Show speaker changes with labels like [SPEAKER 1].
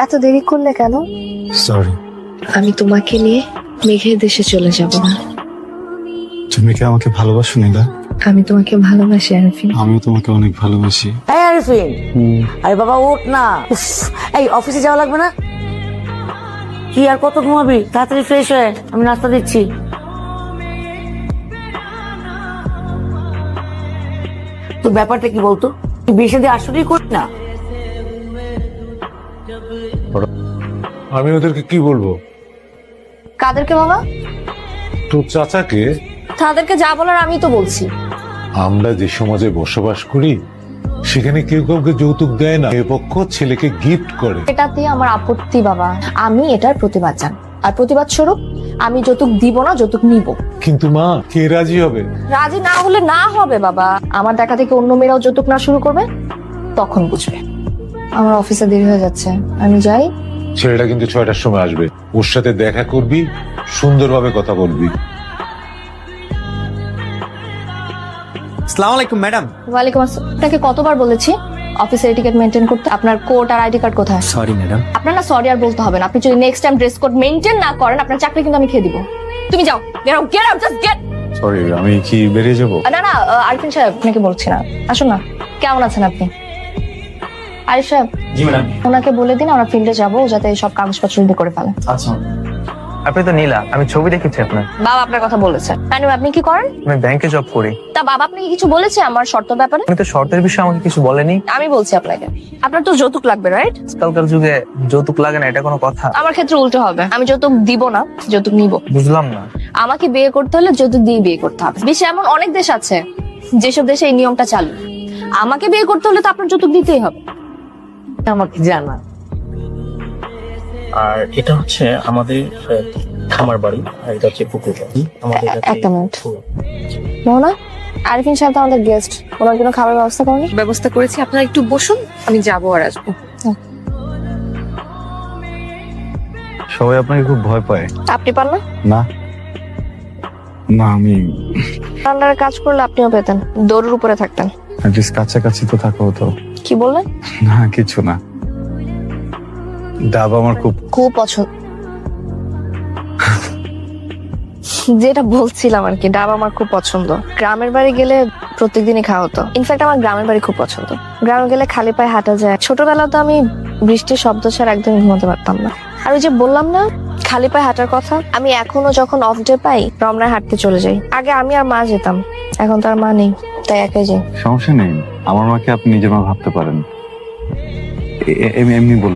[SPEAKER 1] এত দেরি করলে কেন?
[SPEAKER 2] সরি।
[SPEAKER 1] আমি তোমাকে নিয়ে মেঘের দেশে চলে যাব না।
[SPEAKER 2] তুমি কি আমাকে ভালোবাসো নীলা?
[SPEAKER 1] আমি তোমাকে ভালোবাসি আরফিন।
[SPEAKER 2] আমিও তোমাকে অনেক ভালোবাসি।
[SPEAKER 3] এই আরিফিন, আরে বাবা ওঠ না। উফ, এই অফিসে যাওয়া লাগবে না? কি আর কত ঘুমাবি? তাড়াতাড়ি ফ্রেশ হয়ে আমি নাস্তা দিচ্ছি। তো ব্যাপারটা কি বলতো? তুই বিয়ে শাদী আসলেই করি না?
[SPEAKER 4] আমি ওদেরকে কি বলবো?
[SPEAKER 1] কাদেরকে বলো?
[SPEAKER 4] তোর চাচাকে।
[SPEAKER 1] তাদেরকে যা বলার আমি তো বলছি।
[SPEAKER 4] আমরা যে সমাজে বসবাস করি সেখানে কেউ কাউকে যৌতুক দেয় না, এ পক্ষ ছেলেকে গিফট করে।
[SPEAKER 1] এটাতে আমার আপত্তি বাবা, আমি এটার প্রতিবাদ জানি। আর প্রতিবাদ স্বরূপ আমি যৌতুক দিব না, যৌতুক নিব।
[SPEAKER 4] কিন্তু মা, কে রাজি হবে?
[SPEAKER 1] রাজি না হলে না হবে বাবা। আমার দেখা থেকে অন্য মেয়েরাও যৌতুক না শুরু করবে, তখন বুঝবে। আমার অফিসে দেরি হয়ে যাচ্ছে, আমি যাই।
[SPEAKER 4] ছেলেটা কিন্তু 6টার সময় আসবে, ওর সাথে দেখা করবি, সুন্দরভাবে কথা বলবি।
[SPEAKER 5] আসসালামু আলাইকুম ম্যাডাম।
[SPEAKER 1] ওয়ালাইকুম আসসালাম। আপনাকে কতবার বলেছি অফিসের টিকেট মেনটেন করতে? আপনার কোড আর আইডি কার্ড কোথায়?
[SPEAKER 5] Sorry madam.
[SPEAKER 1] আপনার না সরি আর বলতে হবে না। আপনি যদি next time dress code maintain না করেন, আপনার চাকরি কিন্তু আমি খেয়ে দিব। তুমি যাও, get out, just get.
[SPEAKER 2] Sorry, আমি কি বেরিয়ে যাব?
[SPEAKER 1] না না, আরিফিন সাহেব আপনাকে বলছি না, আসুন না। কেমন আছেন আপনি? আরিফ সাহেব,
[SPEAKER 5] জি ম্যাডাম।
[SPEAKER 1] ওনাকে বলে দিন আমরা ফিল্ডে যাবো, যাতে সব কাগজপত্র রেডি করে ফেলেন।
[SPEAKER 5] আচ্ছা। আপনি তো নীলা, আমি ছবি দেখেছি আপনার।
[SPEAKER 1] বাবা আপনার কথা বলেছে। আপনি কি করেন?
[SPEAKER 5] আমি ব্যাংকে জব করি।
[SPEAKER 1] তা বাবা আপনাকে কিছু বলেছে আমার শর্ত ব্যাপারে?
[SPEAKER 5] আমি তো শর্তের বিষয়ে আমাকে কিছু বলেনি।
[SPEAKER 1] আমি বলছি আপনাকে, আপনার তো যৌতুক লাগবে, রাইট?
[SPEAKER 5] আজকালকার যুগে যৌতুক লাগে না, এটা কোনো কথা?
[SPEAKER 1] আমার ক্ষেত্রে উল্টো হবে, আমি যৌতুক দিব না, যৌতুক নিব।
[SPEAKER 5] বুঝলাম না।
[SPEAKER 1] আমাকে বিয়ে করতে হলে যৌতুক দিয়ে বিয়ে করতে হবে। বিশ্বে এমন অনেক দেশ আছে যেসব দেশে এই নিয়মটা চালু। আমাকে বিয়ে করতে হলে তো আপনার যৌতুক দিতেই হবে।
[SPEAKER 3] আমাকে জানা।
[SPEAKER 6] আর এটা হচ্ছে আমাদের খামার বাড়ি, আর এটা হচ্ছে পুকুর বাড়ি আমাদের কাছে।
[SPEAKER 1] একটা মিনিট মোহনা, আরিফিন সাহেব তো আমাদের গেস্ট, ওনার জন্য খাবার ব্যবস্থা করেন?
[SPEAKER 7] ব্যবস্থা করেছি, আপনারা একটু বসুন, আমি যাবো আর আসবো।
[SPEAKER 2] সবাই আপনাকে খুব ভয় পায়।
[SPEAKER 1] আপনি পান না?
[SPEAKER 2] না না, আমি
[SPEAKER 1] আন্ডারে কাজ করলে আপনিও পেতেন, দৌড়ের উপরে থাকতেন।
[SPEAKER 2] অ্যাটলিস্ট কাছাকাছি তো থাকা হতো।
[SPEAKER 1] কি বললেন?
[SPEAKER 2] না কিছু না। ডাব আমার খুব
[SPEAKER 1] খুব পছন্দ। যেটা বলছিলাম আর কি, ডাব আমার খুব পছন্দ। গ্রামের বাড়ি গেলে প্রত্যেকদিনই খাওয়া হতো। ইনফ্যাক্ট আমার গ্রামের বাড়ি খুব পছন্দ। গ্রামে গেলে খালি পায়ে হাঁটা যায়। ছোটবেলা তো আমি বৃষ্টির শব্দ ছাড়া একদমই ঘুমাতে পারতাম না। আর ওই যে বললাম না খালি পায়ে হাঁটার কথা, আমি এখনো যখন অফ ডে পাই রমনায় হাঁটতে চলে যাই। আগে আমি আর মা যেতাম, এখন তো আর মা নেই, তাই একাই যাই।
[SPEAKER 2] সমস্যা নেই। আমার মাকে আপনি নিজের মা ভাবতে পারেন। এমনি বল।